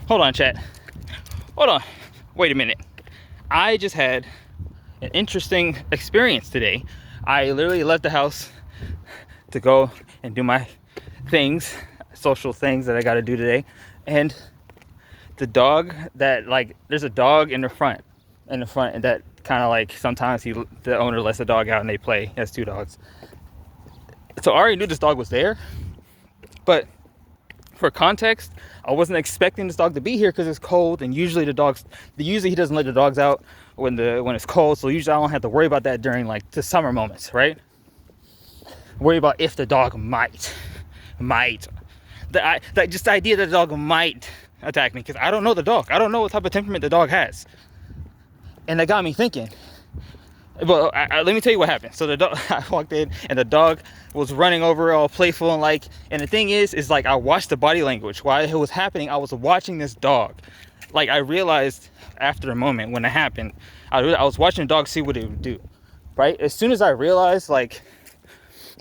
Hold on, chat. Hold on. Wait a minute. I just had an interesting experience today. I literally left the house to go and do my things, social things that I got to do today. And the dog that, like, there's a dog in the front, and that kind of like sometimes the owner lets the dog out and they play. He has two dogs. So I already knew this dog was there, but for context, I wasn't expecting this dog to be here because it's cold, and usually he doesn't let the dogs out when it's cold. So usually I don't have to worry about that during like the summer moments, right? Worry about if the dog might, just the idea that the dog might attack me, because I don't know the dog. I don't know what type of temperament the dog has, and that got me thinking. Well, let me tell you what happened. So the dog, I walked in and the dog was running over all playful and the thing is like I watched the body language while it was happening. I was watching this dog. Like I realized after a moment when it happened, I was watching the dog see what it would do. Right? As soon as I realized like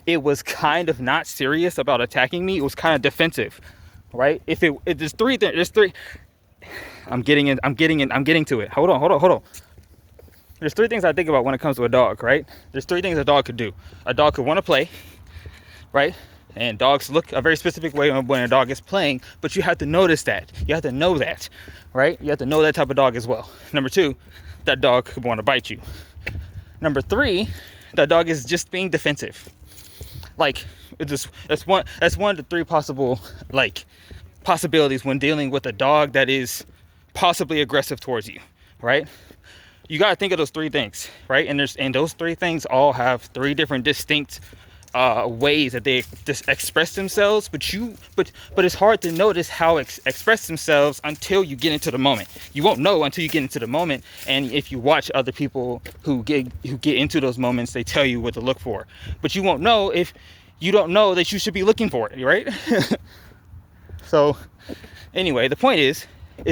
it was kind of not serious about attacking me, it was kind of defensive. Right? There's three. I'm getting to it. Hold on. There's three things I think about when it comes to a dog, right? There's three things a dog could do. A dog could want to play, right? And dogs look a very specific way when a dog is playing, but you have to notice that. You have to know that, right? You have to know that type of dog as well. Number two, that dog could want to bite you. Number three, that dog is just being defensive. Like, that's one of the three possible, like, possibilities when dealing with a dog that is possibly aggressive towards you, right? You got to think of those three things, right? And those three things all have three different distinct ways that they just express themselves. But it's hard to notice how express themselves until you get into the moment. You won't know until you get into the moment. And if you watch other people who get into those moments, they tell you what to look for. But you won't know if you don't know that you should be looking for it, right? So anyway, the point is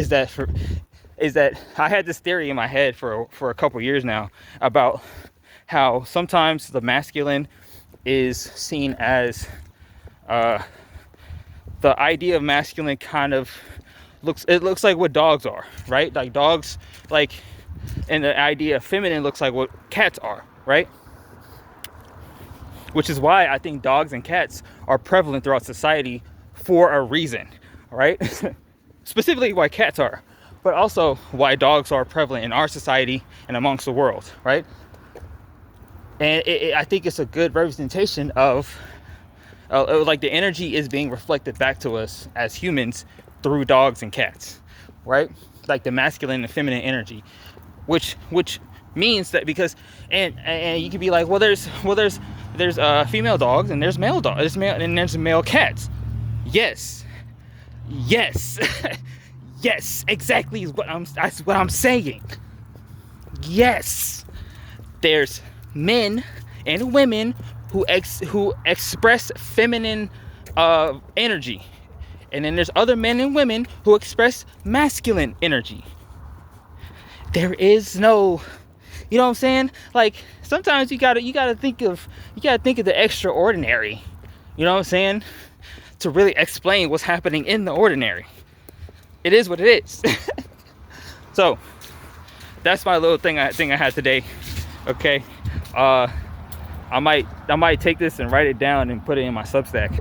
that I had this theory in my head for a couple years now about how sometimes the masculine is seen as the idea of masculine kind of looks like what dogs are, right? Like dogs, like, and the idea of feminine looks like what cats are, right? Which is why I think dogs and cats are prevalent throughout society for a reason, right? Specifically why cats are, but also why dogs are prevalent in our society and amongst the world, right? And I think it's a good representation of like the energy is being reflected back to us as humans through dogs and cats, right? Like the masculine and feminine energy, which means that because and you could be like, well, there's female dogs and there's male dogs, there's male cats. Yes. Yes, exactly that's what I'm saying. Yes, there's men and women who express feminine energy, and then there's other men and women who express masculine energy. There is no, you know what I'm saying? Like sometimes you gotta think of the extraordinary. You know what I'm saying? To really explain what's happening in the ordinary. It is what it is. So that's my little thing I had today. Okay. I might take this and write it down and put it in my Substack.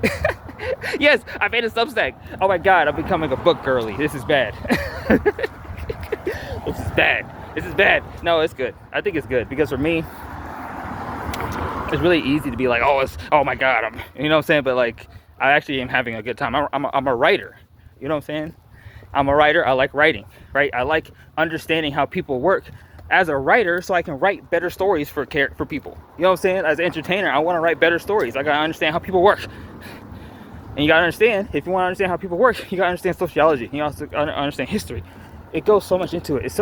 Yes, I made a Substack. Oh my God, I'm becoming a book girly. This is bad. This is bad. No, it's good. I think it's good because for me, it's really easy to be like, oh my God, you know what I'm saying? But like, I actually am having a good time. I'm a writer. You know what I'm saying? I'm a writer. I like writing, right? I like understanding how people work as a writer so I can write better stories for people. You know what I'm saying? As an entertainer, I want to write better stories. I got to understand how people work. And you got to understand, if you want to understand how people work, you got to understand sociology. You also understand history. It goes so much into it.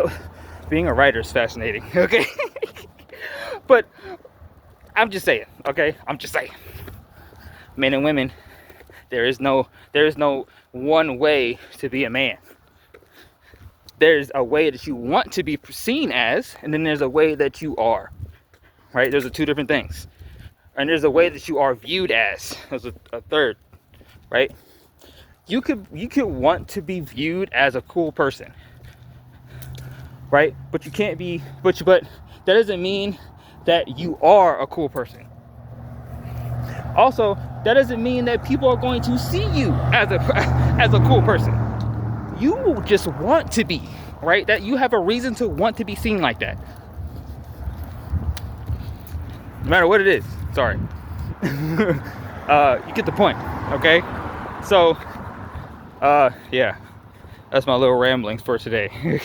Being a writer is fascinating, okay? But I'm just saying, okay? I'm just saying. Men and women, there is no one way to be a man. There's a way that you want to be seen as, and then there's a way that you are, right? There's two different things. And there's a way that you are viewed as. There's a third, right? you could want to be viewed as a cool person, right? But you can't be, but that doesn't mean that you are a cool person. Also, that doesn't mean that people are going to see you as a cool person. You just want to be, right? That you have a reason to want to be seen like that. No matter what it is. Sorry. You get the point, okay? So, yeah. That's my little ramblings for today.